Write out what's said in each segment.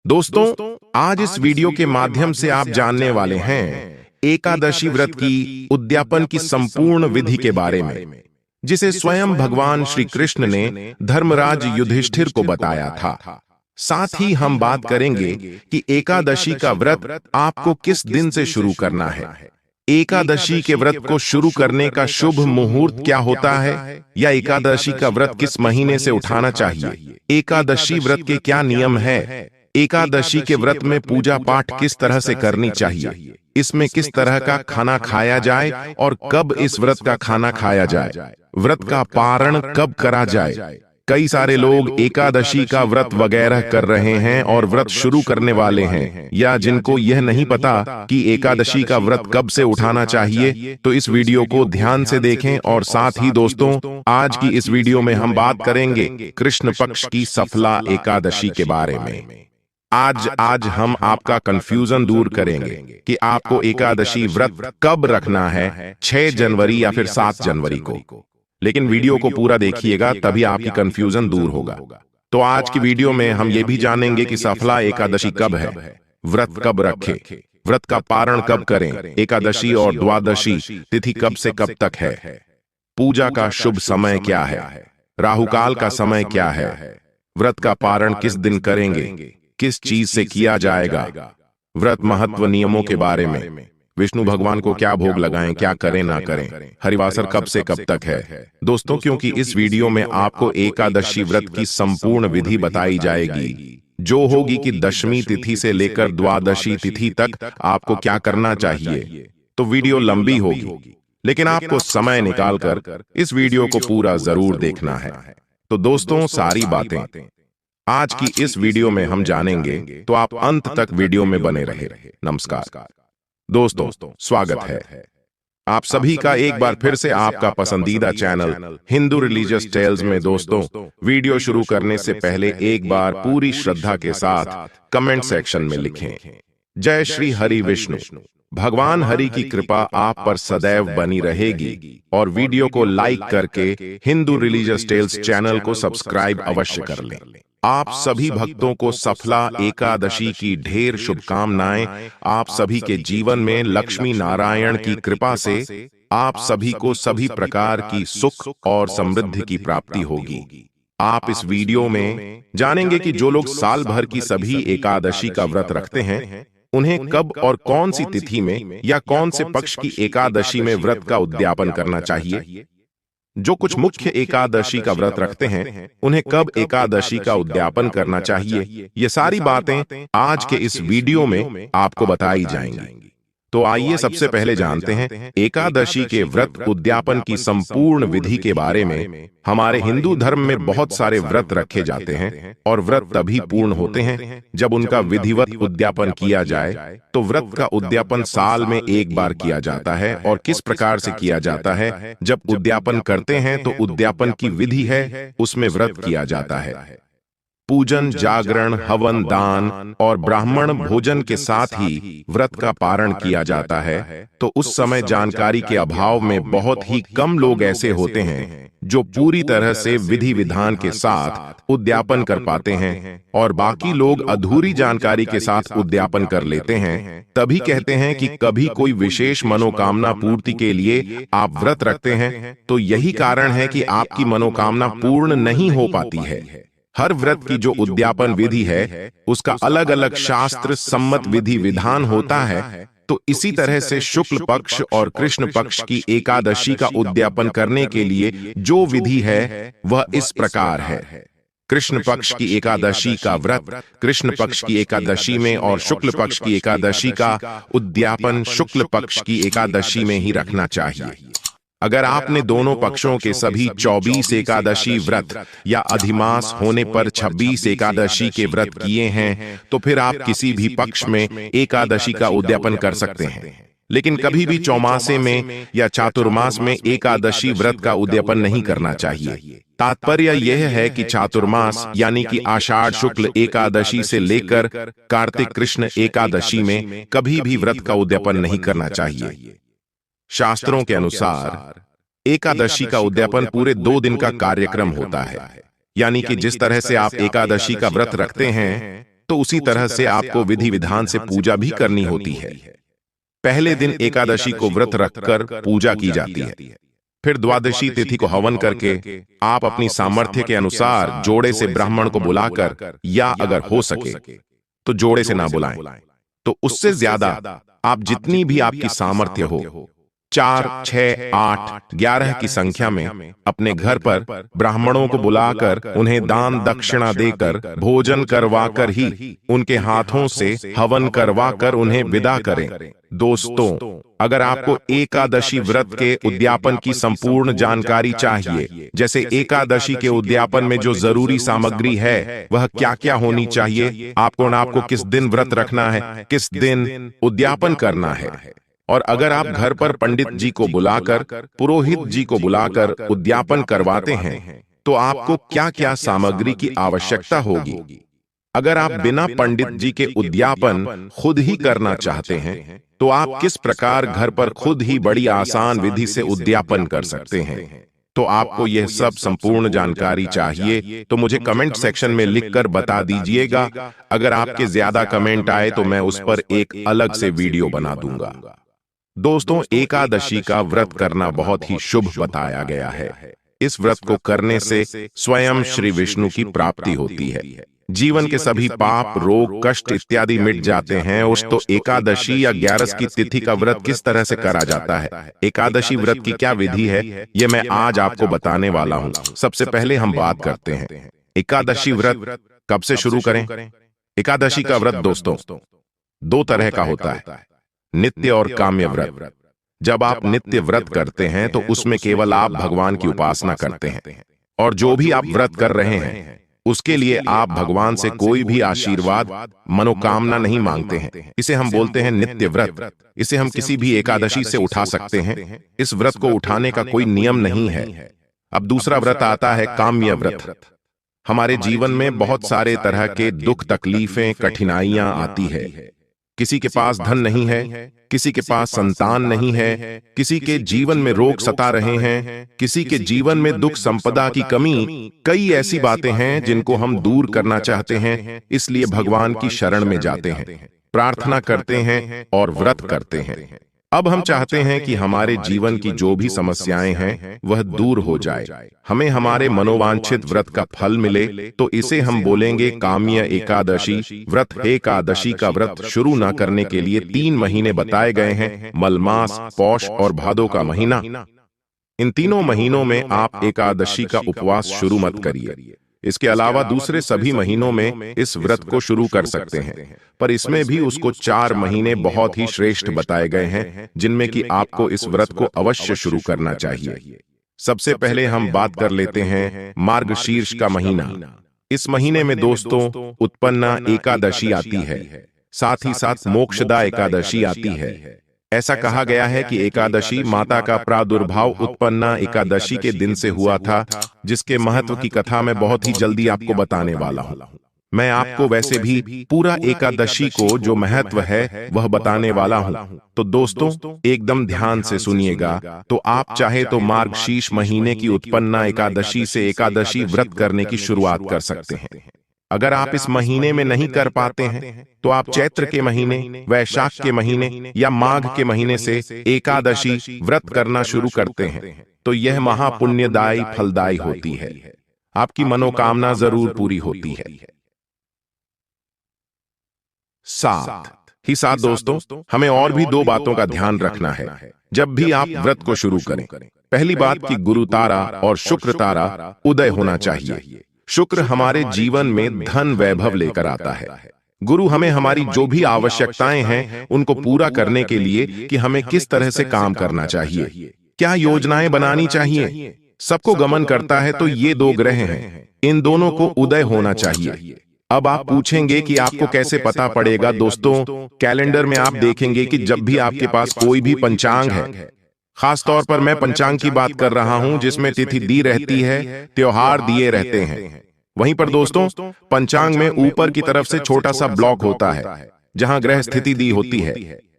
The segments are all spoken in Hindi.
दोस्तों, आज इस वीडियो के माध्यम से आप जानने वाले हैं एकादशी व्रत की उद्यापन की संपूर्ण विधि के बारे में, जिसे स्वयं भगवान श्री कृष्ण ने धर्मराज युधिष्ठिर को बताया था। साथ ही हम बात करेंगे कि एकादशी का व्रत आपको किस दिन से शुरू करना है, एकादशी के व्रत को शुरू करने का शुभ मुहूर्त क्या होता है, या एकादशी का व्रत किस महीने से उठाना चाहिए, एकादशी व्रत के क्या नियम है, एकादशी के व्रत में पूजा पाठ किस तरह से करनी चाहिए, इसमें किस तरह का खाना खाया जाए और कब इस व्रत का खाना खाया जाए, व्रत का पारण कब करा जाए। कई सारे लोग एकादशी का व्रत वगैरह कर रहे हैं और व्रत शुरू करने वाले हैं, या जिनको यह नहीं पता कि एकादशी का व्रत कब से उठाना चाहिए, तो इस वीडियो को ध्यान से देखें। और साथ ही दोस्तों, आज की इस वीडियो में हम बात करेंगे कृष्ण पक्ष की सफला एकादशी के बारे में। आज हम आपका कंफ्यूजन दूर करेंगे कि आपको एकादशी व्रत कब रखना है, 6 जनवरी या फिर 7 जनवरी को। लेकिन वीडियो को पूरा देखिएगा, तभी आपकी कंफ्यूजन दूर होगा। तो आज की वीडियो में हम ये भी जानेंगे कि सफला एकादशी कब है, व्रत कब रखें, व्रत का पारण कब करें, एकादशी और द्वादशी तिथि कब से कब तक है, पूजा का शुभ समय क्या है, राहुकाल का समय क्या है, व्रत का पारण किस दिन करेंगे, किस चीज से किया जाएगा, व्रत महत्व नियमों के बारे में, विष्णु भगवान को क्या भोग लगाएं, क्या करें ना करें, हरिवासर कब से कब तक है। दोस्तों, क्योंकि इस वीडियो में आपको एकादशी व्रत की संपूर्ण विधि बताई जाएगी, जो होगी कि दशमी तिथि से लेकर द्वादशी तिथि तक आपको क्या करना चाहिए। तो वीडियो लंबी होगी, लेकिन आपको समय निकालकर इस वीडियो को पूरा जरूर देखना है। तो दोस्तों, सारी बातें आज की इस वीडियो में हम जानेंगे, तो आप अंत तक वीडियो में बने रहे। नमस्कार दोस्तों, स्वागत है आप सभी का एक बार फिर से आपका पसंदीदा चैनल हिंदू रिलीजियस टेल्स में। दोस्तों, वीडियो शुरू करने से पहले एक बार पूरी श्रद्धा के साथ कमेंट सेक्शन में लिखें, जय श्री हरि विष्णु। भगवान हरि की कृपा आप पर सदैव बनी रहेगी। और वीडियो को लाइक करके हिंदू रिलीजियस टेल्स चैनल को सब्सक्राइब अवश्य कर लें। आप सभी भक्तों को सफला एकादशी की ढेर शुभकामनाएं। आप सभी के जीवन में लक्ष्मी नारायण की कृपा से आप सभी को सभी प्रकार की सुख और समृद्धि की प्राप्ति होगी। आप इस वीडियो में जानेंगे कि जो लोग साल भर की सभी एकादशी का व्रत रखते हैं, उन्हें कब और कौन सी तिथि में या कौन से पक्ष की एकादशी में व्रत का उद्यापन करना चाहिए। जो कुछ मुख्य एकादशी का व्रत रखते हैं, उन्हें कब एकादशी का उद्यापन करना चाहिए, ये सारी बातें आज के इस वीडियो में आपको बताई जाएंगी। तो आइए सबसे पहले जानते हैं एकादशी के व्रत उद्यापन की संपूर्ण विधि के बारे में। हमारे हिंदू धर्म में बहुत सारे व्रत रखे जाते हैं, और व्रत तभी पूर्ण होते हैं जब उनका विधिवत उद्यापन किया जाए। तो व्रत का उद्यापन साल में एक बार किया जाता है, और किस प्रकार से किया जाता है। जब उद्यापन करते हैं तो उद्यापन की विधि है, उसमें व्रत किया जाता है। पूजन, जागरण, हवन, दान और ब्राह्मण भोजन के साथ ही व्रत का पारण किया जाता है। तो उस समय जानकारी के अभाव में बहुत ही कम लोग ऐसे होते हैं जो पूरी तरह से विधि विधान के साथ उद्यापन कर पाते हैं, और बाकी लोग अधूरी जानकारी के साथ उद्यापन कर लेते हैं। तभी कहते हैं कि कभी कोई विशेष मनोकामना पूर्ति के लिए आप व्रत रखते हैं, तो यही कारण है कि आपकी मनोकामना पूर्ण नहीं हो पाती है। हर व्रत की जो उद्यापन विधि है, उसका अलग अलग शास्त्र सम्मत विधि विधान होता है। तो इसी तरह से शुक्ल पक्ष और कृष्ण पक्ष की एकादशी का उद्यापन करने के लिए जो विधि है, वह इस प्रकार है। कृष्ण पक्ष की एकादशी का व्रत कृष्ण पक्ष की एकादशी में, और शुक्ल पक्ष की एकादशी का उद्यापन शुक्ल पक्ष की एकादशी में ही रखना चाहिए। अगर आपने दोनों पक्षों के सभी 24 एकादशी व्रत या अधिमास होने पर 26 एकादशी के व्रत किए हैं, तो फिर आप किसी भी पक्ष में एकादशी का उद्यापन कर सकते हैं। लेकिन कभी भी चौमासे में या चातुर्मास में एकादशी व्रत का उद्यापन नहीं करना चाहिए। तात्पर्य यह है कि चातुर्मास यानी कि आषाढ़ शुक्ल एकादशी से लेकर कार्तिक कृष्ण एकादशी में कभी भी व्रत का उद्यापन नहीं करना चाहिए। शास्त्रों के अनुसार एकादशी का उद्यापन पूरे 2 दिन का कार्यक्रम होता है। यानी कि जिस तरह से आप एकादशी का व्रत रखते हैं, तो उसी तरह से आपको विधि विधान से पूजा भी करनी होती है। पहले दिन एकादशी को व्रत रखकर पूजा की जाती है। फिर द्वादशी तिथि को हवन करके आप अपनी सामर्थ्य के अनुसार जोड़े से ब्राह्मण को बुलाकर, या अगर हो सके तो जोड़े से ना बुलाएं, तो उससे ज्यादा आप जितनी भी आपकी सामर्थ्य हो, 4, 6, 8, 11 की संख्या में अपने घर पर ब्राह्मणों को बुलाकर उन्हें दान दक्षिणा देकर भोजन करवाकर ही उनके हाथों से हवन करवाकर उन्हें विदा करें। दोस्तों, अगर आपको एकादशी व्रत के उद्यापन की संपूर्ण जानकारी चाहिए, जैसे एकादशी के उद्यापन में जो जरूरी सामग्री है वह क्या क्या होनी चाहिए, आपको किस दिन व्रत रखना है, किस दिन उद्यापन करना है, और अगर आप घर पर पंडित जी को बुलाकर, पुरोहित जी को बुलाकर उद्यापन करवाते हैं तो आपको क्या क्या सामग्री की आवश्यकता होगी। अगर आप बिना पंडित जी के उद्यापन खुद ही करना चाहते हैं तो आप किस प्रकार घर पर खुद ही बड़ी आसान विधि से उद्यापन कर सकते हैं। तो आपको यह सब संपूर्ण जानकारी चाहिए तो मुझे कमेंट सेक्शन में लिखकर बता दीजिएगा। अगर आपके ज्यादा कमेंट आए तो मैं उस पर एक अलग से वीडियो बना दूंगा। दोस्तों, एकादशी का व्रत करना बहुत ही शुभ बताया गया है। इस व्रत को करने से स्वयं श्री विष्णु की प्राप्ति होती है। जीवन के सभी पाप, रोग, कष्ट इत्यादि मिट जाते हैं। उस तो एकादशी या 11 की तिथि का व्रत किस तरह से करा जाता है, एकादशी व्रत की क्या विधि है, यह मैं आज आपको बताने वाला हूँ। सबसे पहले हम बात करते हैं एकादशी व्रत कब से शुरू करें। एकादशी का व्रत दोस्तों 2 तरह का होता है, नित्य और काम्य व्रत। जब आप नित्य व्रत करते हैं तो उसमें केवल आप भगवान की उपासना करते हैं, और जो भी आप व्रत कर रहे हैं उसके लिए आप भगवान से कोई भी आशीर्वाद, मनोकामना नहीं मांगते हैं। इसे हम बोलते हैं नित्य व्रत। इसे हम किसी भी एकादशी से उठा सकते हैं। इस व्रत को उठाने का कोई नियम नहीं है। अब दूसरा व्रत आता है काम्य व्रत। हमारे जीवन में बहुत सारे तरह के दुख, तकलीफें, कठिनाइयां आती है। किसी के पास धन नहीं है, किसी के पास संतान नहीं है, किसी के जीवन में रोग सता रहे हैं, किसी के जीवन में दुख संपदा की कमी, कई ऐसी बातें हैं जिनको हम दूर करना चाहते हैं। इसलिए भगवान की शरण में जाते हैं, प्रार्थना करते हैं और व्रत करते हैं। अब हम चाहते हैं कि हमारे जीवन की जो भी समस्याएं हैं वह दूर हो जाए, हमें हमारे मनोवांछित व्रत का फल मिले। तो इसे हम बोलेंगे काम्य एकादशी व्रत। एकादशी का व्रत शुरू न करने के लिए 3 महीने बताए गए हैं, मलमास, पौष और भादो का महीना। इन तीनों महीनों में आप एकादशी का उपवास शुरू मत करिए। इसके अलावा दूसरे सभी महीनों में इस व्रत को शुरू कर सकते हैं, पर इसमें भी उसको 4 महीने बहुत ही श्रेष्ठ बताए गए हैं, जिनमें कि आपको इस व्रत को अवश्य शुरू करना चाहिए। सबसे पहले हम बात कर लेते हैं मार्गशीर्ष का महीना। इस महीने में दोस्तों उत्पन्ना एकादशी आती है, साथ ही साथ मोक्षदा एकादशी आती है। ऐसा कहा गया है कि एकादशी माता का प्रादुर्भाव उत्पन्ना एकादशी के दिन से हुआ था, जिसके महत्व की कथा मैं बहुत ही जल्दी आपको बताने वाला हूँ। मैं आपको वैसे भी पूरा एकादशी को जो महत्व है वह बताने वाला हूँ। तो दोस्तों एकदम ध्यान से सुनिएगा। तो आप चाहे तो मार्गशीर्ष महीने की उत्पन्ना एकादशी से एकादशी व्रत करने की शुरुआत कर सकते हैं। अगर आप इस महीने में नहीं कर पाते हैं तो आप चैत्र के महीने, वैशाख के महीने या माघ के महीने से एकादशी व्रत करना शुरू करते हैं, तो यह महापुण्यदायी फलदायी होती है। आपकी मनोकामना जरूर पूरी होती है। साथ दोस्तों हमें और भी 2 बातों का ध्यान रखना है जब भी आप व्रत को शुरू करें। पहली बात कि गुरु तारा और शुक्र तारा उदय होना चाहिए। शुक्र हमारे जीवन में धन वैभव लेकर आता है। गुरु हमें हमारी जो भी आवश्यकताएं हैं उनको पूरा करने के लिए कि हमें किस तरह से काम करना चाहिए, क्या योजनाएं बनानी चाहिए, सबको गमन करता है। तो ये 2 ग्रह हैं, इन दोनों को उदय होना चाहिए। अब आप पूछेंगे कि आपको कैसे पता पड़ेगा। दोस्तों कैलेंडर में आप देखेंगे कि जब भी आपके पास कोई भी पंचांग है, खास तौर पर मैं पंचांग की बात कर रहा हूं जिसमें तिथि दी रहती है, त्योहार दिए रहते हैं, वहीं पर दोस्तों पंचांग में ऊपर की तरफ से छोटा सा ब्लॉक होता है जहां ग्रह स्थिति दी होती है।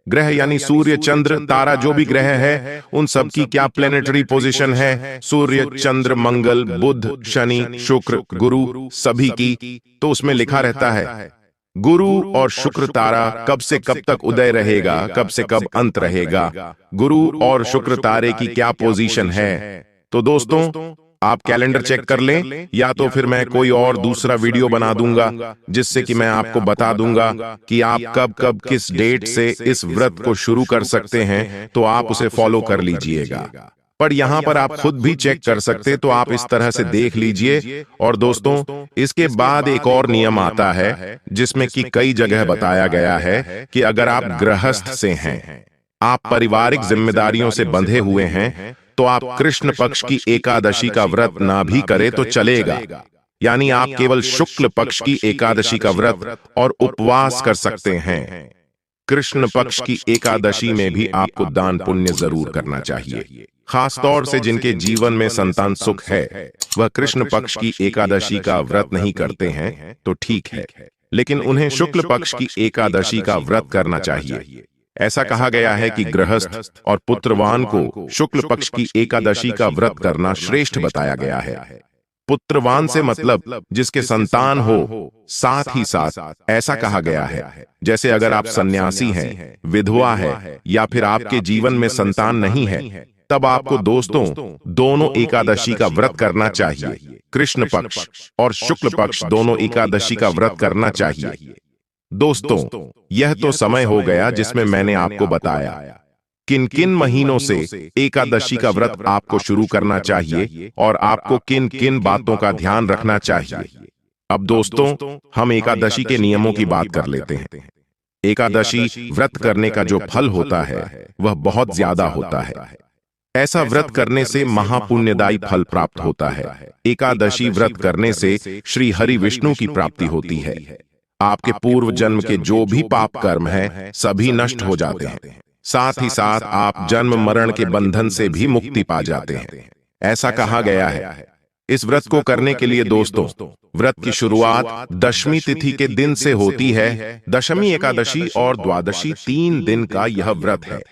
ग्रह यानी सूर्य, चंद्र, तारा, जो भी ग्रह है उन सब की क्या प्लेनेटरी पोजीशन है, सूर्य, चंद्र, मंगल, बुध, शनि, शुक्र, गुरु, सभी की। तो उसमें लिखा रहता है गुरु और शुक्र तारा कब से कब तक उदय रहेगा, कब से कब अंत रहेगा, गुरु और शुक्र तारे की क्या पोजीशन है। तो दोस्तों, आप कैलेंडर चेक कर लें, या तो फिर मैं कोई और दूसरा वीडियो बना दूंगा जिससे कि मैं आपको बता दूंगा कि आप कब कब किस डेट से इस व्रत को शुरू कर सकते हैं, तो आप उसे फॉलो कर लीजिएगा। पर यहां पर आप खुद भी चेक कर सकते, तो आप इस तरह से देख लीजिए। और दोस्तों, इसके बाद एक और नियम आता है जिसमें कि कई जगह बताया गया है कि अगर आप गृहस्थ से हैं, आप पारिवारिक जिम्मेदारियों से बंधे हुए हैं, तो आप कृष्ण पक्ष की एकादशी का व्रत ना भी करें तो चलेगा। यानी आप केवल शुक्ल पक्ष की एकादशी का व्रत और उपवास कर सकते हैं। कृष्ण पक्ष की एकादशी में भी आपको दान पुण्य जरूर करना चाहिए। खास तौर से जिनके जीवन में संतान सुख है, वह कृष्ण पक्ष की एकादशी का व्रत नहीं करते हैं तो ठीक है, लेकिन उन्हें शुक्ल पक्ष की एकादशी का व्रत करना चाहिए। ऐसा कहा गया है कि गृहस्थ और पुत्रवान को शुक्ल पक्ष की एकादशी का व्रत करना श्रेष्ठ बताया गया है। पुत्रवान से मतलब जिसके संतान हो, साथ ही साथ ऐसा कहा गया है जैसे अगर आप सन्यासी हैं, विधवा है, या फिर आपके जीवन में संतान नहीं है, तब आपको दोस्तों दोनों एकादशी का व्रत करना चाहिए। कृष्ण पक्ष और शुक्ल पक्ष दोनों एकादशी का व्रत करना चाहिए। दोस्तों, यह तो समय हो गया जिसमें मैंने आपको बताया किन किन महीनों से एकादशी का व्रत आपको शुरू करना चाहिए और आपको किन किन बातों का ध्यान रखना चाहिए। अब दोस्तों, हम एकादशी के नियमों की बात कर लेते हैं। एकादशी व्रत करने का जो फल होता है वह बहुत ज्यादा होता है। ऐसा व्रत करने से महापुण्यदायी फल प्राप्त होता है। एकादशी व्रत करने से श्री हरि विष्णु की प्राप्ति होती है। आपके पूर्व जन्म के जो भी पाप कर्म हैं, सभी नष्ट हो जाते हैं। साथ ही साथ आप जन्म मरण के बंधन से भी मुक्ति पा जाते हैं। ऐसा कहा गया है। इस व्रत को करने के लिए दोस्तों, व्रत की शुरुआत दशमी तिथि के दिन से होती है। दशमी एकादशी और द्वादशी 3 दिन का यह व्रत है।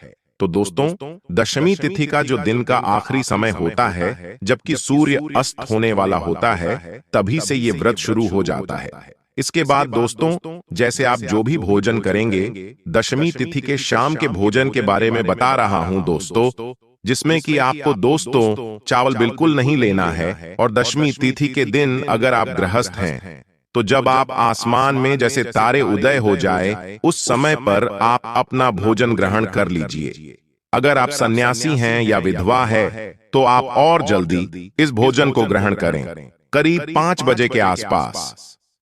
तो दोस्तों, दशमी तिथि का जो दिन का आखिरी समय होता है, जबकि सूर्य अस्त होने वाला होता है, तभी से ये व्रत शुरू हो जाता है। इसके बाद दोस्तों, जैसे आप जो भी भोजन करेंगे, दशमी तिथि के शाम के भोजन के बारे में बता रहा हूं दोस्तों, जिसमें कि आपको दोस्तों चावल बिल्कुल नहीं लेना है। और दशमी तिथि के दिन अगर आप गृहस्थ हैं, तो जब आप आसमान में जैसे तारे उदय हो जाए, उस समय पर आप अपना भोजन ग्रहण कर लीजिए। अगर आप सन्यासी हैं या विधवा है, तो आप और जल्दी इस भोजन को ग्रहण करें, करीब 5 बजे के आसपास।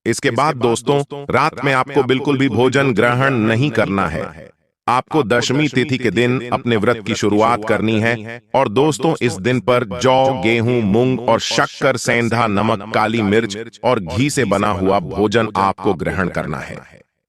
इसके बाद दोस्तों, रात में आपको बिल्कुल भी भोजन ग्रहण नहीं करना है। आपको दशमी तिथि के दिन अपने व्रत की शुरुआत करनी है। और दोस्तों, इस दिन पर जौ, गेहूं, मूंग और शक्कर, सेंधा, नमक, काली मिर्च और घी से बना हुआ भोजन आपको ग्रहण करना है।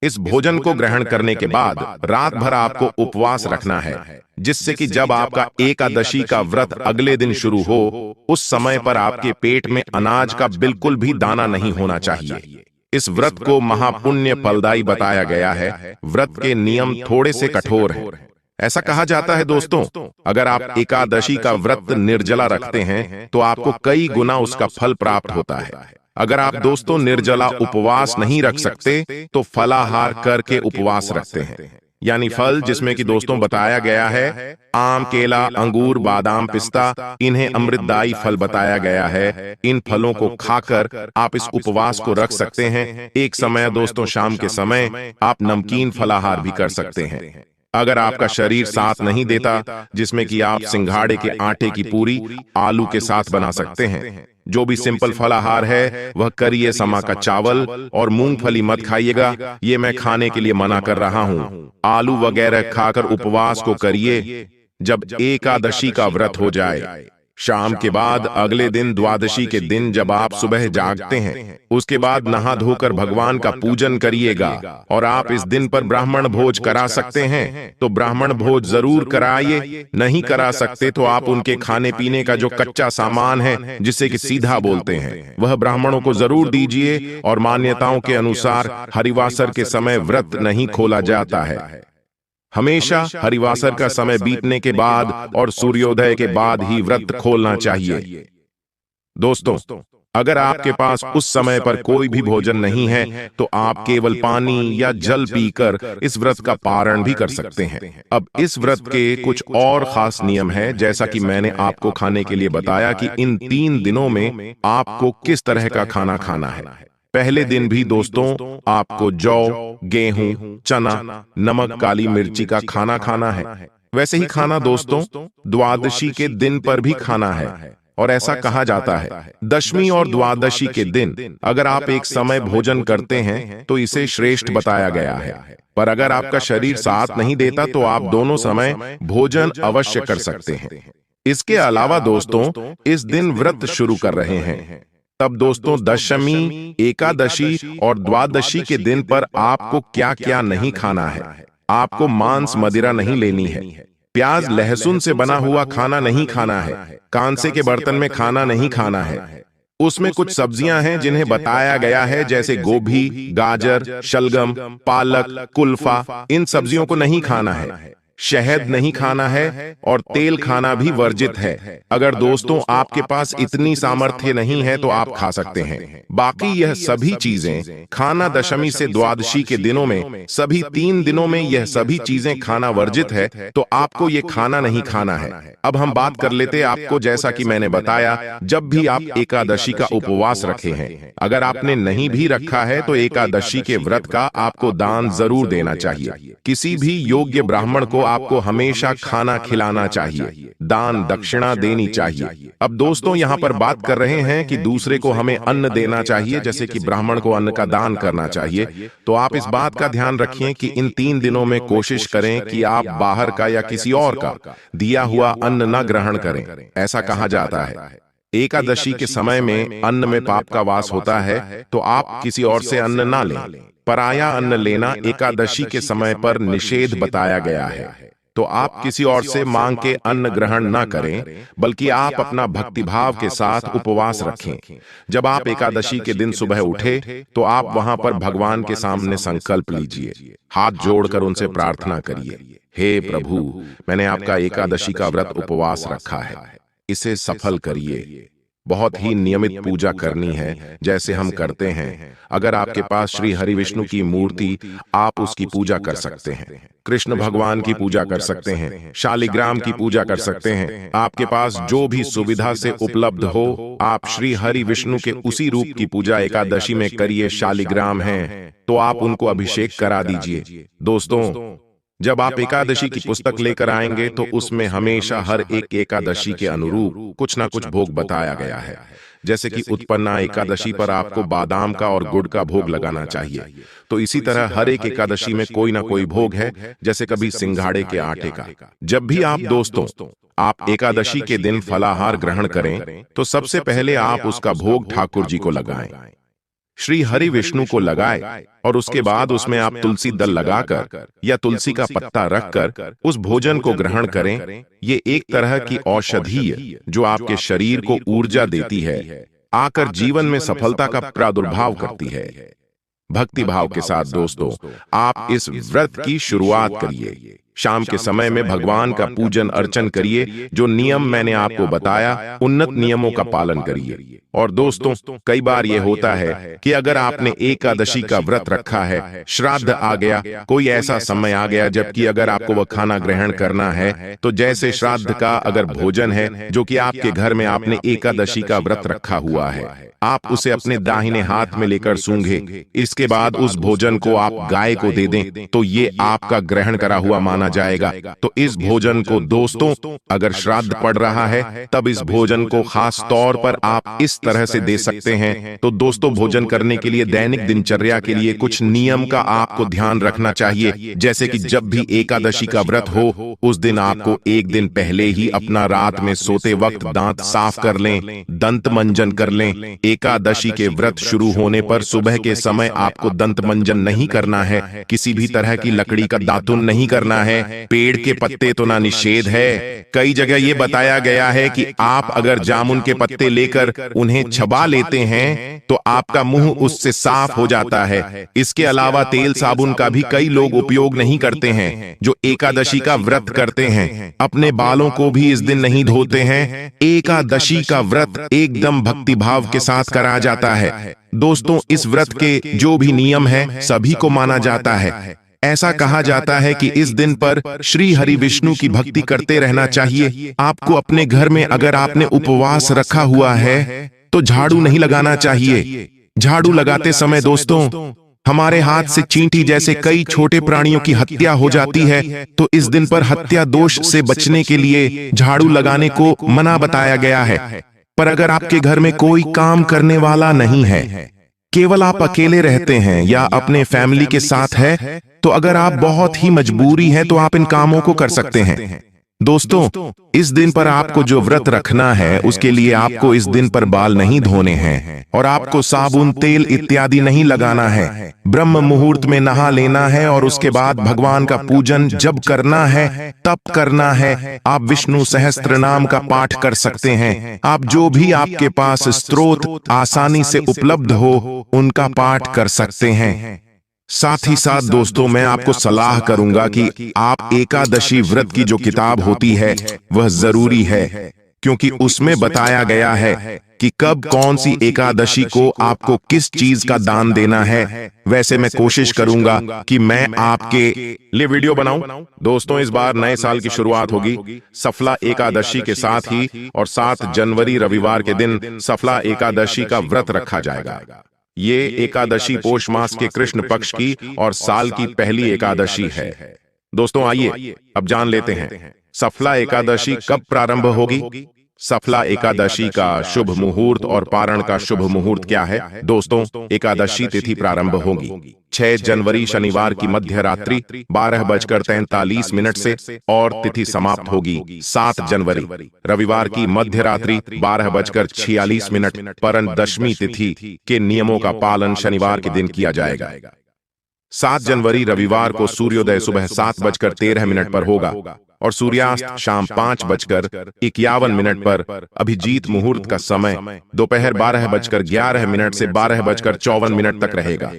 इस भोजन को ग्रहण करने के बाद रात भर आपको उपवास रखना है, जिससे कि जब आपका एकादशी का व्रत अगले दिन शुरू हो, उस समय पर आपके पेट में अनाज का बिल्कुल भी दाना नहीं होना चाहिए। इस व्रत को महापुण्य फलदायी बताया गया है। व्रत के नियम थोड़े से कठोर हैं। ऐसा कहा जाता है दोस्तों, अगर आप एकादशी का व्रत निर्जला रखते हैं, तो आपको कई गुना उसका फल प्राप्त होता है। अगर आप दोस्तों निर्जला उपवास नहीं रख सकते, तो फलाहार करके उपवास रखते हैं। यानी फल जिसमें कि दोस्तों बताया गया है आम, केला, अंगूर, बादाम, पिस्ता, इन्हें अमृतदायी फल बताया गया है। इन फलों को खाकर आप इस उपवास को रख सकते हैं। एक समय दोस्तों, शाम के समय आप नमकीन फलाहार भी कर सकते हैं। अगर आपका शरीर साथ नहीं देता, जिसमें कि आप सिंघाड़े के आटे की पूरी आलू के साथ बना सकते हैं। जो भी सिंपल फलाहार है वह करिए समा का चावल और मूंगफली मत खाइएगा, ये मैं खाने के लिए मना कर रहा हूं। आलू वगैरह खाकर उपवास को करिए जब एकादशी का व्रत हो जाए। शाम के बाद अगले दिन द्वादशी के दिन जब आप सुबह जागते हैं, उसके बाद नहा धोकर भगवान का पूजन करिएगा। और आप इस दिन पर ब्राह्मण भोज करा सकते हैं तो ब्राह्मण भोज जरूर कराइए। नहीं करा सकते तो आप उनके खाने पीने का जो कच्चा सामान है, जिसे कि सीधा बोलते हैं, वह ब्राह्मणों को जरूर दीजिए। और मान्यताओं के अनुसार हरिवासर के समय व्रत नहीं खोला जाता है। हमेशा हरिवासर का समय बीतने के बाद और सूर्योदय के बाद ही व्रत खोलना चाहिए। दोस्तों, अगर आपके पास उस समय पर कोई भी भोजन नहीं है तो आप केवल पानी या जल पीकर इस व्रत का पारण भी कर सकते हैं। अब इस व्रत के कुछ और खास नियम हैं, जैसा कि मैंने आपको खाने के लिए बताया कि इन 3 दिनों में आपको किस तरह का खाना खाना है। पहले दिन भी दोस्तों आपको जौ, गेहूं, चना, नमक, काली मिर्ची का खाना खाना है। वैसे ही खाना दोस्तों द्वादशी के दिन पर भी खाना है, और ऐसा कहा जाता है दशमी और द्वादशी के दिन अगर आप एक समय भोजन करते हैं तो इसे श्रेष्ठ बताया गया है। पर अगर आपका शरीर साथ नहीं देता तो आप दोनों समय भोजन अवश्य कर सकते हैं। इसके अलावा दोस्तों इस दिन व्रत शुरू कर रहे हैं, तब दोस्तों दशमी, एकादशी और द्वादशी के दिन पर आपको क्या क्या नहीं खाना है। आपको मांस मदिरा नहीं लेनी है, प्याज लहसुन से बना हुआ खाना नहीं खाना है, कांसे के बर्तन में खाना नहीं खाना है। उसमें कुछ सब्जियां हैं जिन्हें बताया गया है, जैसे गोभी, गाजर, शलगम, पालक, कुल्फा, इन सब्जियों को नहीं खाना है। शहद नहीं खाना है और तेल खाना भी वर्जित है। अगर दोस्तों आपके पास इतनी सामर्थ्य नहीं है तो आप खा सकते हैं। बाकी यह सभी चीजें खाना दशमी से द्वादशी के दिनों में, सभी 3 दिनों में यह सभी चीजें खाना वर्जित है, तो आपको ये खाना नहीं खाना है। अब हम बात कर लेते आपको, जैसा कि मैंने बताया, जब भी आप एकादशी का उपवास रखे हैं, अगर आपने नहीं भी रखा है तो एकादशी के व्रत का आपको दान जरूर देना चाहिए। किसी भी योग्य ब्राह्मण को आपको हमेशा खाना खिलाना चाहिए, दान दक्षिणा देनी चाहिए। अब दोस्तों यहाँ पर बात कर रहे हैं कि दूसरे को हमें अन्न देना चाहिए, जैसे कि ब्राह्मण को अन्न का दान करना चाहिए। तो आप इस बात का ध्यान रखिए कि इन 3 दिनों में कोशिश करें कि आप बाहर का या किसी और का दिया हुआ अन्न न ग्रहण करें। ऐसा कहा जाता है एकादशी के समय में अन्न में पाप का वास होता है, तो आप किसी और से अन्न ना लें। पराया अन्न लेना एकादशी के समय पर निषेध बताया गया है, तो आप किसी और से मांग के अन्न ग्रहण ना करें, बल्कि आप अपना भक्तिभाव के साथ उपवास रखें। जब आप एकादशी के दिन सुबह उठे तो आप वहां पर भगवान के सामने संकल्प लीजिए, हाथ जोड़कर उनसे प्रार्थना करिए, हे प्रभु, मैंने आपका एकादशी का व्रत उपवास रखा है, इसे सफल करिए। बहुत ही नियमित पूजा करनी है, जैसे हम करते हैं। अगर आपके पास श्री हरि विष्णु की मूर्ति, आप उसकी पूजा कर सकते हैं। कृष्ण भगवान की पूजा कर सकते हैं, शालिग्राम की पूजा कर सकते हैं। आपके पास जो भी सुविधा से उपलब्ध हो, आप श्री हरि विष्णु के उसी रूप की पूजा एकादशी में करिए। शालिग्राम हैं तो आप उनको अभिषेक करा दीजिए। दोस्तों जब आप एकादशी की पुस्तक लेकर आएंगे तो उसमें हमेशा हर एक एकादशी के अनुरूप कुछ ना कुछ भोग बताया गया है। जैसे कि उत्पन्ना एकादशी पर आपको बादाम का और गुड़ का भोग लगाना चाहिए, तो इसी तरह हर एक एकादशी में कोई ना कोई भोग है, जैसे कभी सिंघाड़े के आटे का। जब भी आप दोस्तों आप एकादशी के दिन फलाहार ग्रहण करें तो सबसे पहले आप उसका भोग ठाकुर जी को लगाएं, श्री हरि विष्णु को लगाए, और उसके बाद उसमें आप तुलसी दल लगाकर या तुलसी का पत्ता रखकर उस भोजन को ग्रहण करें। ये एक तरह की औषधि है जो आपके शरीर को ऊर्जा देती है, आकर जीवन में सफलता का प्रादुर्भाव करती है। भक्ति भाव के साथ दोस्तों आप इस व्रत की शुरुआत करिए। शाम के समय में भगवान का पूजन अर्चन करिए। जो नियम मैंने आपको बताया, उन्नत नियमों का पालन करिए। और दोस्तों कई बार यह होता है कि अगर आपने एकादशी का व्रत रखा है, श्राद्ध आ गया, कोई ऐसा समय आ गया जबकि अगर आपको वह खाना ग्रहण करना है, तो जैसे श्राद्ध का अगर भोजन है जो कि आपके घर में आपने एकादशी का व्रत रखा हुआ है, आप उसे अपने दाहिने हाथ में लेकर सूंघे। इसके बाद उस भोजन को आप गाय को दे दें तो ये आपका ग्रहण करा हुआ माना जाएगा। तो इस भोजन को दोस्तों अगर श्राद्ध पड़ रहा है तब इस भोजन को खास तौर पर आप इस तरह से दे सकते हैं। तो दोस्तों भोजन करने के लिए दैनिक दिनचर्या के लिए कुछ नियम का आपको ध्यान रखना चाहिए। जैसे कि जब भी एकादशी का व्रत हो उस दिन आपको एक दिन पहले ही अपना रात में सोते वक्त दांत साफ कर लें, दंत मंजन कर लें। एकादशी के व्रत शुरू होने पर सुबह के समय आपको दंत मंजन नहीं करना है, किसी भी तरह की लकड़ी का दातुन नहीं करना है, है, पेड़ के पत्ते तो ना निषेध है। कई जगह ये बताया गया है कि आप अगर जामुन के पत्ते लेकर उन्हें चबा लेते हैं तो आपका मुंह उससे साफ हो जाता है। इसके अलावा तेल साबुन का भी कई लोग उपयोग नहीं करते हैं जो एकादशी का व्रत करते हैं। अपने बालों को भी इस दिन नहीं धोते हैं। एकादशी का व्रत एकदम भक्ति भाव के साथ करा जाता है। दोस्तों, इस व्रत के जो भी नियम है सभी को माना जाता है। ऐसा कहा जाता है कि इस दिन पर श्री हरि विष्णु की भक्ति करते रहना चाहिए। आपको अपने घर में अगर आपने उपवास रखा हुआ है तो झाड़ू नहीं लगाना चाहिए। झाड़ू लगाते समय दोस्तों हमारे हाथ से चींटी जैसे कई छोटे प्राणियों की हत्या हो जाती है, तो इस दिन पर हत्या दोष से बचने के लिए झाड़ू लगाने को मना बताया गया है। पर अगर आपके घर में कोई काम करने वाला नहीं है, केवल आप अकेले रहते हैं या अपने फैमिली के साथ है, तो अगर आप बहुत ही मजबूरी है तो आप इन कामों को कर सकते हैं। दोस्तों, इस दिन पर आपको जो व्रत रखना है उसके लिए आपको इस दिन पर बाल नहीं धोने हैं और आपको साबुन, तेल इत्यादि नहीं लगाना है। ब्रह्म मुहूर्त में नहा लेना है और उसके बाद भगवान का पूजन जब करना है तब करना है। आप विष्णु सहस्त्र नाम का पाठ कर सकते हैं। आप जो भी आपके पास स्तोत्र आसानी से उपलब्ध हो उनका पाठ कर सकते हैं। साथ ही साथ दोस्तों मैं आपको सलाह करूंगा कि आप एकादशी व्रत की जो किताब होती है वह जरूरी है, क्योंकि उसमें बताया गया है कि कब कौन सी एकादशी को आपको किस चीज का दान देना है। वैसे मैं कोशिश करूंगा कि मैं आपके लिए वीडियो बनाऊं। दोस्तों, इस बार नए साल की शुरुआत होगी सफला एकादशी के साथ ही, और 7 जनवरी रविवार के दिन सफला एकादशी का व्रत रखा जाएगा। ये एकादशी पोष मास के कृष्ण पक्ष की और साल की पहली एकादशी है। दोस्तों आइए अब जान लेते हैं सफला एकादशी कब प्रारंभ होगी। सफला एकादशी का शुभ मुहूर्त और पारण का शुभ मुहूर्त क्या है। दोस्तों, एकादशी तिथि प्रारंभ होगी 6 जनवरी शनिवार की मध्य रात्रि 12:43 से और तिथि समाप्त होगी 7 जनवरी रविवार की मध्य रात्रि 12:46 परंतु दशमी तिथि के नियमों का पालन शनिवार के दिन किया जाएगा। 7 जनवरी रविवार को सूर्योदय सुबह 7:13 पर होगा और सूर्यास्त शाम 5:51 पर। अभिजीत मुहूर्त का समय दोपहर 12:11 से 12:54 तक रहेगा।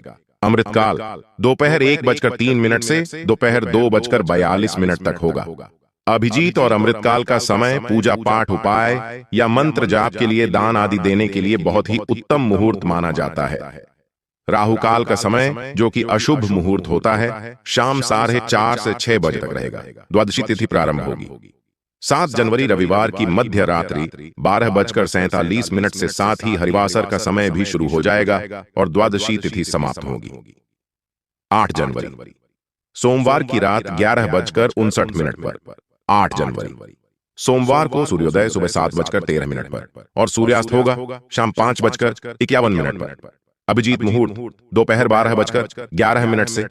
अमृतकाल दोपहर 1:03 से दोपहर 2:42 तक होगा। अभिजीत और अमृतकाल का समय पूजा पाठ, उपाय या मंत्र जाप के लिए, दान आदि देने के लिए बहुत ही उत्तम मुहूर्त माना जाता है। राहु काल का समय जो कि अशुभ मुहूर्त होता है शाम 4:30 से 6 बजे तक रहेगा। द्वादशी तिथि प्रारंभ होगी 7 जनवरी रविवार की मध्य रात्रि 12:47 से साथ ही हरिवासर का समय भी शुरू हो जाएगा और द्वादशी तिथि समाप्त होगी 8 जनवरी सोमवार की रात 11:59 पर। 8 जनवरी सोमवार को सूर्योदय सुबह 7:13 पर और सूर्यास्त होगा शाम 5:51 पर। अभिजीत मुहूर्त दोपहर 12:11 से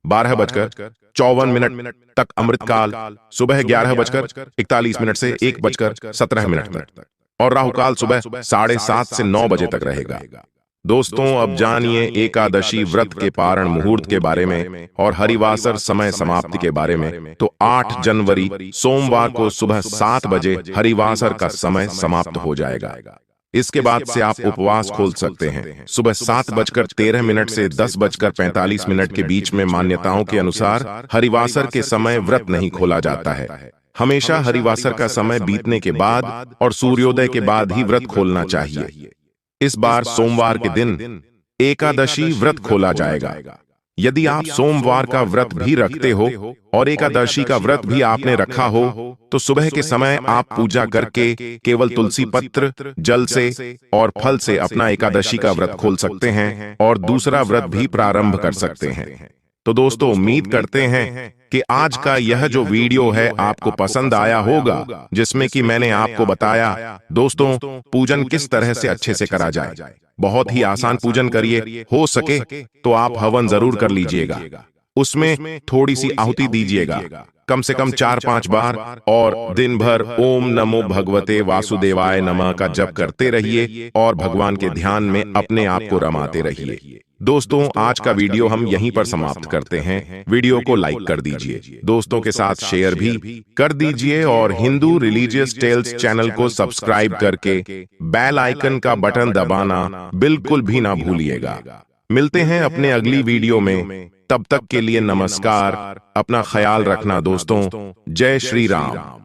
12:54 तक। अमृतकाल सुबह 11:41 से 1:17 तक और राहुकाल सुबह 7:30 से 9 बजे तक रहेगा। दोस्तों, अब जानिए एकादशी व्रत के पारण मुहूर्त के बारे में और हरिवासर समय समाप्ति के बारे में। तो 8 जनवरी सोमवार को सुबह 7 बजे हरिवासर का समय समाप्त हो जाएगा। इसके बाद से आप उपवास खोल सकते हैं। सुबह 7:13 से 10:45 के बीच में मान्यताओं के अनुसार हरिवासर के समय व्रत नहीं खोला जाता है। हमेशा हरिवासर का समय बीतने के बाद और सूर्योदय के बाद ही व्रत खोलना चाहिए। इस बार सोमवार के दिन एकादशी व्रत खोला जाएगा। यदि आप सोमवार का व्रत भी रखते हो और एकादशी का व्रत भी आपने रखा हो तो सुबह के समय आप पूजा करके केवल तुलसी पत्र, जल से और फल से अपना एकादशी का व्रत खोल सकते हैं और दूसरा व्रत भी प्रारंभ कर सकते हैं। तो दोस्तों, उम्मीद करते हैं कि आज का यह जो वीडियो है आपको पसंद आया होगा, जिसमें कि मैंने आपको बताया दोस्तों पूजन किस तरह से अच्छे से करा जाए। बहुत ही आसान पूजन करिए, हो सके तो आप हवन जरूर कर लीजिएगा। उसमें थोड़ी सी आहुति दीजिएगा, कम से कम 4-5 बार, और दिन भर ओम नमो भगवते वासुदेवाय नमः का जप करते रहिए और भगवान के ध्यान में अपने आप को रमाते रहिए। दोस्तों, आज का वीडियो हम यहीं पर समाप्त करते हैं। वीडियो को लाइक कर दीजिए, दोस्तों के साथ शेयर भी कर दीजिए और हिंदू रिलीजियस टेल्स चैनल को सब्सक्राइब करके बेल आइकन का बटन दबाना बिल्कुल भी ना भूलिएगा। मिलते हैं अपने अगली वीडियो में, तब तक के लिए नमस्कार। अपना ख्याल रखना दोस्तों। जय श्री राम।